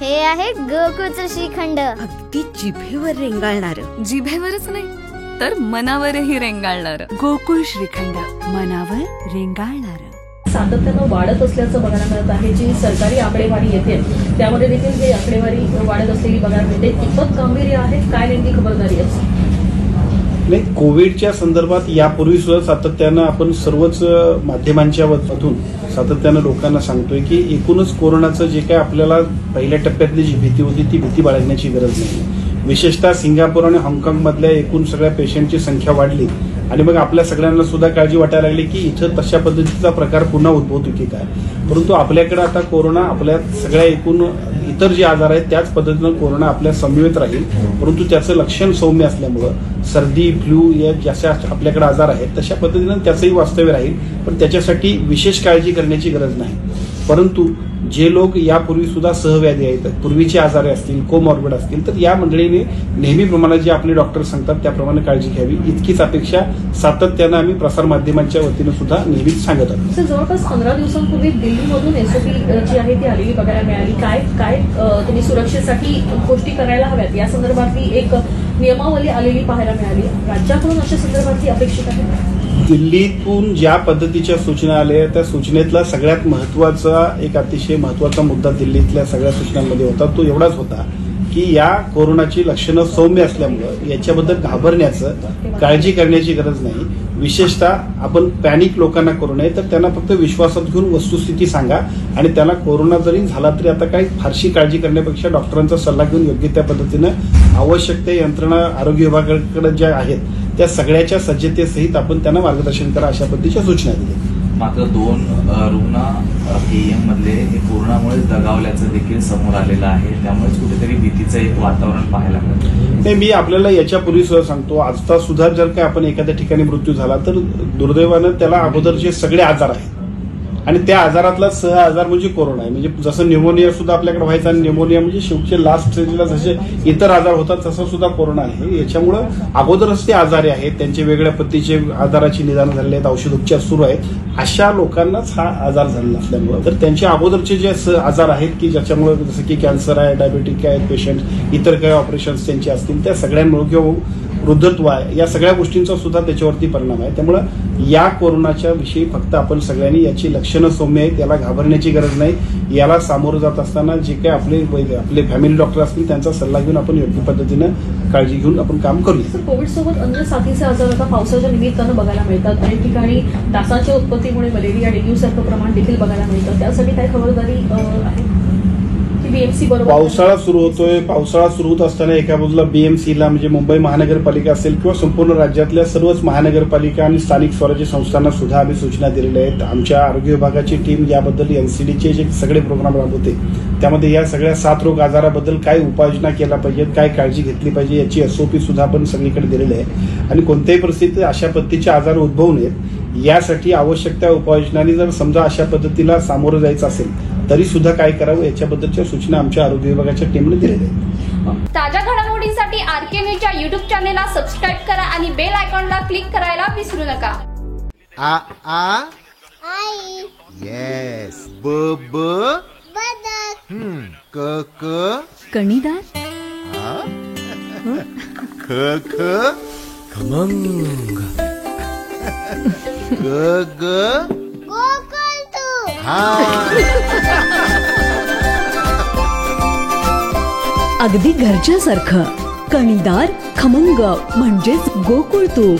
हे आहे गोकुळचं श्रीखंड. अगदी जिभेवर रेंगाळणार. जिभेवरच नाही तर मनावरही रेंगाळणार. गोकुळ श्रीखंड, मनावर रेंगाळणार. सातत्यानं वाढत असल्याचं बघायला मिळत आहे. जी सरकारी आकडेवारी येते त्यामध्ये देखील ही आकडेवारी वाढत असलेली बघायला मिळते. कितपत गांभीर्य आहे, काय नेमकी खबरदारी असते? नाही, कोविडच्या संदर्भात यापूर्वी सुद्धा सातत्यानं आपण सर्वच माध्यमांच्या मधून सातत्यानं लोकांना सांगतोय की एकूणच कोरोनाचं जे काय आपल्याला पहिल्या टप्प्यातली जी भीती होती ती भीती बाळगण्याची गरज नाही. विशेषतः सिंगापूर आणि हाँगकाँगमधल्या एकूण सगळ्या पेशंटची संख्या वाढली आणि मग आपल्या सगळ्यांना सुद्धा काळजी वाटायला लागली की इथं तशा पद्धतीचा प्रकार पुन्हा उद्भवतो की काय. परंतु आपल्याकडे आता कोरोना आपल्या सगळ्या एकूण इतर जे आजार आहेत त्याच पद्धतीनं कोरोना आपल्या समवेत राहील. परंतु त्याचं लक्षण सौम्य असल्यामुळं सर्दी, फ्लू या जशा आपल्याकडे आजार आहेत तशा पद्धतीनं त्याचंही वास्तव्य राहील. पण त्याच्यासाठी विशेष काळजी करण्याची गरज नाही. परंतु जे लोक यापूर्वी सुद्धा सहव्याधी आहेत, पूर्वीचे आजारी असतील, कोमॉर्बिड असतील, तर या मंडळीने नेहमीप्रमाणे जे आपले डॉक्टर सांगतात त्याप्रमाणे काळजी घ्यावी इतकीच अपेक्षा सातत्यानं आम्ही प्रसारमाध्यमांच्या वतीनं सुद्धा नेहमीच सांगत आहोत. जवळपास 15 दिवसांपूर्वी दिल्लीमधून एसओपी जी आहे ती आलेली बघायला मिळाली. काय काय तुम्ही सुरक्षेसाठी गोष्टी करायला हव्यात या संदर्भातली एक नियमावली आलेली पाहायला मिळाली. राज्याकडून अशा संदर्भातली अपेक्षित आहे? दिल्लीतून ज्या पद्धतीच्या सूचना आल्या त्या सूचनेतला सगळ्यात महत्वाचा एक अतिशय महत्वाचा मुद्दा दिल्लीतल्या सगळ्या सूचनांमध्ये होता तो एवढाच होता की या कोरोनाची लक्षणं सौम्य असल्यामुळं याच्याबद्दल घाबरण्याचं, काळजी करण्याची गरज नाही. विशेषतः आपण पॅनिक लोकांना करू नये, तर त्यांना फक्त विश्वासात घेऊन वस्तुस्थिती सांगा आणि त्याला कोरोना जरी झाला तरी आता काही फारशी काळजी करण्यापेक्षा डॉक्टरांचा सल्ला घेऊन योग्य त्या पद्धतीनं आवश्यक त्या यंत्रणा आरोग्य विभागाकडे ज्या आहेत त्या सगळ्याच्या सज्जतेसहित आपण त्यांना मार्गदर्शन करा अशा पद्धतीच्या सूचना दिल्या. मात्र 2 रुग्ण केएम मधले हे कोरोनामुळे दगावल्याचं देखील समोर आलेलं आहे. त्यामुळेच कुठेतरी भीतीचं एक वातावरण पाहायला मिळतं. नाही, मी आपल्याला याच्यापूर्वी सुद्धा सांगतो, आजचा सुद्धा जर काय आपण एखाद्या ठिकाणी मृत्यू झाला तर दुर्दैवानं त्याला अगोदरचे सगळे आजार आहेत आणि त्या आजारातला सह आजार म्हणजे कोरोना आहे. म्हणजे जसं न्यूमोनिया सुद्धा आपल्याकडे व्हायचा आणि न्यूमोनिया म्हणजे शेवटचे लास्ट स्टेजला जसे इतर आजार होतात तसं सुद्धा कोरोना आहे. याच्यामुळं अगोदरच ते आजारी आहेत, त्यांचे वेगळ्या पद्धतीचे आजाराची निदान झालेले आहेत, औषधोपचार सुरू आहेत, अशा लोकांनाच हा आजार झालेला असल्यामुळं तर त्यांचे अगोदरचे जे आजार आहेत की ज्याच्यामुळे जसं की कॅन्सर आहे, डायबेटिक आहेत पेशंट, इतर काही ऑपरेशन्स त्यांचे असतील त्या सगळ्यांमुळे किंवा वृद्धत्व आहे या सगळ्या गोष्टींचा सुद्धा त्याच्यावरती परिणाम आहे. त्यामुळं या कोरोनाच्या विषयी फक्त आपण सगळ्यांनी याची लक्षणं सौम्य आहेत, याला घाबरण्याची गरज नाही. याला सामोरं जात असताना जे काही आपले फॅमिली डॉक्टर असतील त्यांचा सल्ला घेऊन आपण योग्य पद्धतीनं काळजी घेऊन आपण काम करूया. कोविड सोबत अन्य साथीचे आजार आता पावसाच्या निमित्तानं बघायला मिळतात. अनेक ठिकाणी डासाच्या उत्पत्तीमुळे मलेरिया, डेंग्यू सारखं प्रमाण देखील बघायला मिळतं. त्यासाठी काय खबरदारी आहे? पावसाळा सुरू होतोय. पावसाळा सुरू होत असताना एका बाजूला बीएमसीला म्हणजे मुंबई महानगरपालिका असेल किंवा संपूर्ण राज्यातल्या सर्वच महानगरपालिका आणि स्थानिक स्वराज्य संस्थांना सुद्धा आम्ही सूचना दिलेल्या आहेत. आमच्या आरोग्य विभागाची टीम याबद्दल एनसीडीचे जे सगळे प्रोग्राम राबवते त्यामध्ये या सगळ्या 7 रोग आजाराबद्दल काय उपाययोजना केल्या पाहिजेत, काय काळजी घेतली पाहिजे याची एसओपी सुद्धा आपण सगळीकडे दिलेली आहे. आणि कोणत्याही परिस्थितीत अशा पद्धतीचे आजार उद्भवू नयेत यासाठी आवश्यक त्या उपाययोजनांनी जर समजा अशा पद्धतीला सामोरं जायचं असेल तरी सुद्धा काय करावं याच्याबद्दलच्या सूचना आमच्या आरोग्य विभागाच्या टीमने दिलेल्या आहेत. ताज्या घडामोडींसाठी आरके न्यूजच्या युट्यूब चॅनेलला सबस्क्राईब करा आणि बेल आयकॉनला क्लिक करायला विसरू नका. आ आ आई येस ब ब बदक क क कणीदार ख ख खमंग ग ग अगदी घरच्यासारखं कणीदार खमंग म्हणजेच गोकुळ तूप.